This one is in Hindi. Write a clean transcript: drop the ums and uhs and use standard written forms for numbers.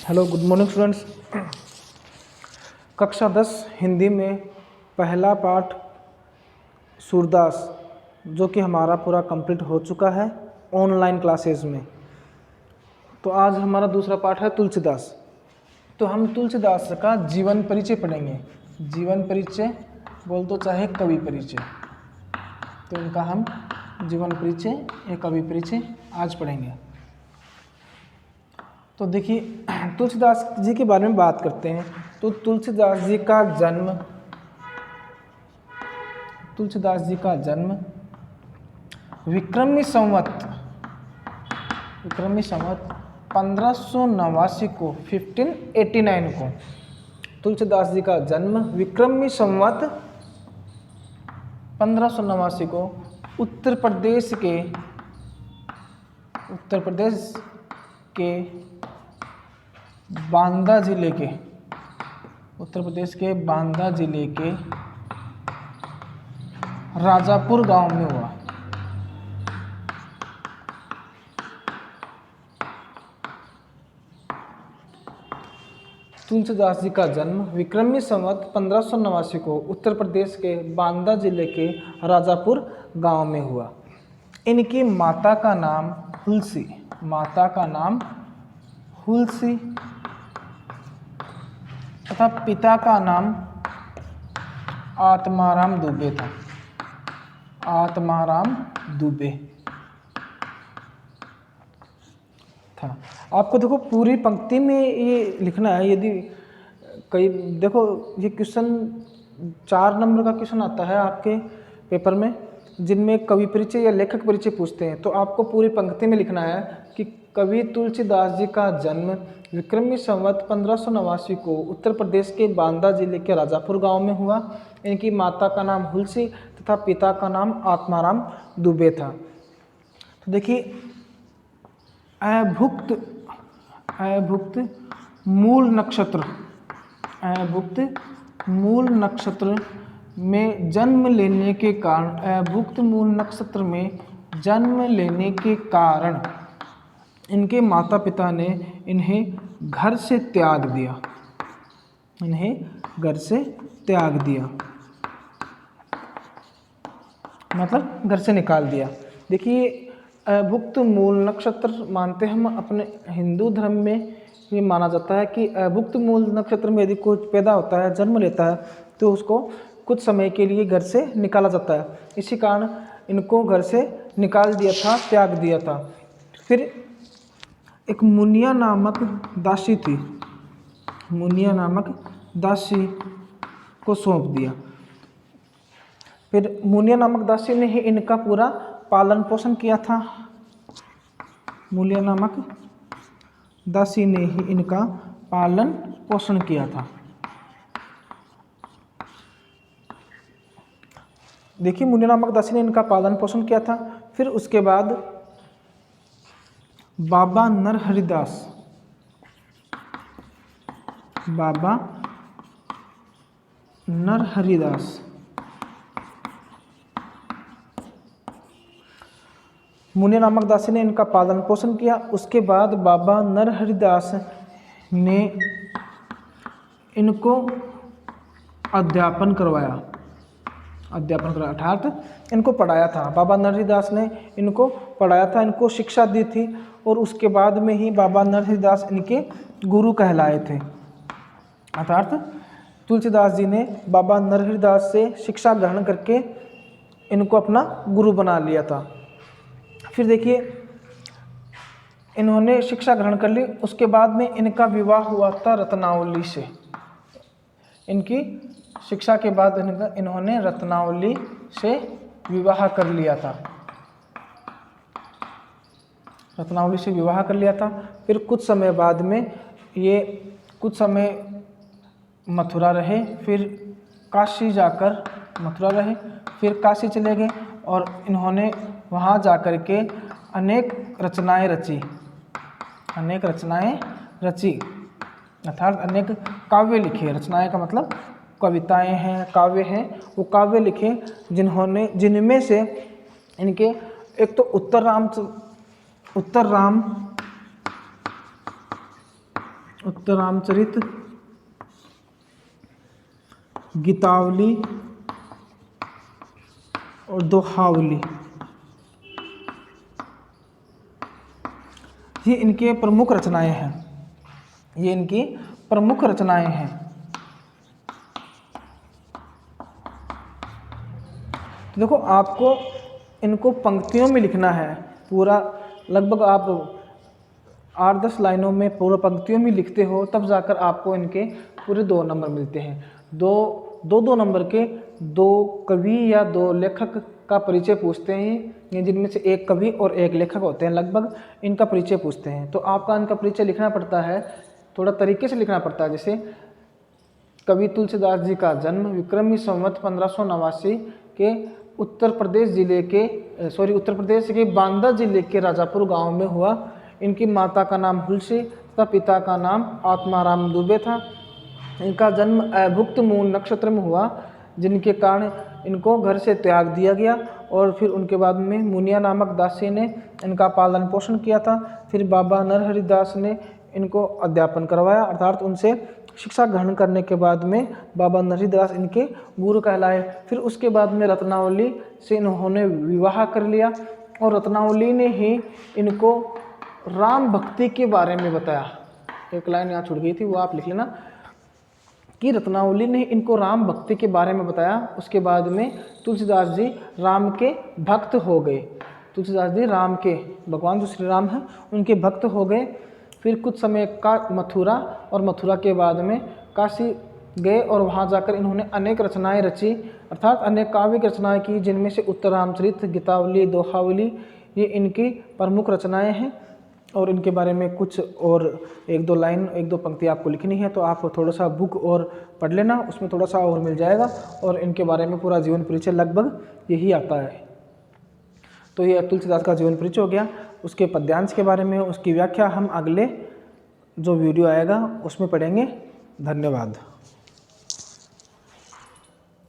Hello, good morning students. कक्षा 10 हिंदी में पहला पाठ सूरदास जो कि हमारा पूरा कंप्लीट हो चुका है ऑनलाइन क्लासेस में। तो आज हमारा दूसरा पाठ है तुलसीदास। तो हम तुलसीदास का जीवन परिचय पढ़ेंगे। जीवन परिचय बोल तो चाहे कवि परिचय, तो इनका हम जीवन परिचय या कवि परिचय आज पढ़ेंगे। तो देखिए, तुलसीदास जी के बारे में बात करते हैं। तो तुलसीदास जी का जन्म विक्रमी संवत 1589 को 1589 को तुलसीदास जी का जन्म विक्रमी संवत 1589 को उत्तर प्रदेश के बांदा जिले के राजापुर गांव में हुआ। तुलसीदास जी का जन्म विक्रमी संवत 1589 को उत्तर प्रदेश के बांदा जिले के राजापुर गांव में हुआ। इनकी माता का नाम हुलसी तथा पिता का नाम आत्माराम दुबे था। आपको देखो पूरी पंक्ति में ये लिखना है। यदि कई देखो, ये क्वेश्चन 4 नंबर का क्वेश्चन आता है आपके पेपर में, जिनमें कवि परिचय या लेखक परिचय पूछते हैं। तो आपको पूरी पंक्ति में लिखना है कि कवि तुलसीदास जी का जन्म विक्रमी संवत 1589 को उत्तर प्रदेश के बांदा जिले के राजापुर गांव में हुआ। इनकी माता का नाम हुलसी तथा पिता का नाम आत्माराम दुबे था। तो देखिए, अभुक्त मूल नक्षत्र में जन्म लेने के कारण इनके माता पिता ने इन्हें घर से त्याग दिया, मतलब घर से निकाल दिया। देखिए, अभुक्त मूल नक्षत्र मानते हम अपने हिंदू धर्म में ये माना जाता है कि अभुक्त मूल नक्षत्र में यदि कुछ पैदा होता है, जन्म लेता है, तो उसको कुछ समय के लिए घर से निकाला जाता है। इसी कारण इनको घर से निकाल दिया था, त्याग दिया था। फिर एक मुनिया नामक दासी को सौंप दिया। फिर मुनिया नामक दासी ने ही इनका पूरा पालन पोषण किया था। देखिए, मुनिया नामक दासी ने इनका पालन पोषण किया था। फिर उसके बाद बाबा नरहरिदास मुनिया नामक दासी ने इनका पालन पोषण किया। उसके बाद बाबा नरहरिदास ने इनको अध्यापन करवाया, अर्थात इनको पढ़ाया था। बाबा नरहरिदास ने इनको पढ़ाया था, इनको शिक्षा दी थी। और उसके बाद में ही बाबा नरहरिदास इनके गुरु कहलाए थे। अर्थात तुलसीदास जी ने बाबा नरहरिदास से शिक्षा ग्रहण करके इनको अपना गुरु बना लिया था। फिर देखिए, इन्होंने शिक्षा ग्रहण कर ली। उसके बाद में इनका विवाह हुआ था रत्नावली से। इनकी शिक्षा के बाद इन्होंने रत्नावली से विवाह कर लिया था। फिर कुछ समय बाद में ये कुछ समय मथुरा रहे, फिर काशी जाकर मथुरा रहे, फिर काशी चले गए और इन्होंने वहाँ जाकर के अनेक रचनाएं रची, अर्थात अनेक काव्य लिखे। रचनाएं का मतलब कविताएं हैं, काव्य हैं। वो काव्य लिखे जिनमें से इनके एक तो उत्तर राम उत्तरामचरित, गीतावली और दोहावली, ये इनके प्रमुख रचनाएं हैं। ये इनकी प्रमुख रचनाएं हैं। तो देखो आपको इनको पंक्तियों में लिखना है पूरा, लगभग आप 8-10 लाइनों में पूरा पंक्तियों में लिखते हो, तब जाकर आपको इनके पूरे 2 नंबर मिलते हैं। दो नंबर के 2 कवि या 2 लेखक का परिचय पूछते हैं, जिनमें से एक कवि और एक लेखक होते हैं, लगभग इनका परिचय पूछते हैं। तो आपका इनका परिचय लिखना पड़ता है, थोड़ा तरीके से लिखना पड़ता है। जैसे कवि तुलसीदास जी का जन्म विक्रमी संवत 1589 के उत्तर प्रदेश के बांदा जिले के राजापुर गांव में हुआ। इनकी माता का नाम हुलसी तथा पिता का नाम आत्माराम दुबे था। इनका जन्म अभुक्त मूल नक्षत्र में हुआ, जिनके कारण इनको घर से त्याग दिया गया और फिर उनके बाद में मुनिया नामक दासी ने इनका पालन पोषण किया था। फिर बाबा नरहरि दास ने इनको अध्यापन करवाया, अर्थात उनसे शिक्षा ग्रहण करने के बाद में बाबा नरहरि दास इनके गुरु कहलाए। फिर उसके बाद में रत्नावली से इन्होंने विवाह कर लिया और रत्नावली ने ही इनको राम भक्ति के बारे में बताया। एक लाइन यहाँ छूट गई थी, वो आप लिख लेना कि रत्नावली ने इनको राम भक्ति के बारे में बताया। उसके बाद में तुलसीदास जी राम के भक्त हो गए। तुलसीदास जी राम के, भगवान जो श्री राम हैं उनके भक्त हो गए। फिर कुछ समय का मथुरा, और मथुरा के बाद में काशी गए और वहाँ जाकर इन्होंने अनेक रचनाएं रची, अर्थात अनेक काव्य रचनाएं की, जिनमें से उत्तरामचरित, गीतावली, दोहावली ये इनकी प्रमुख रचनाएं हैं। और इनके बारे में कुछ और 1-2 लाइन, 1-2 पंक्ति आपको लिखनी है, तो आप थोड़ा सा बुक और पढ़ लेना, उसमें थोड़ा सा और मिल जाएगा और इनके बारे में पूरा जीवन परिचय लगभग यही आता है। तो ये तुलसीदास का जीवन परिचय हो गया। उसके पद्यांश के बारे में, उसकी व्याख्या हम अगले जो वीडियो आएगा उसमें पढ़ेंगे। धन्यवाद।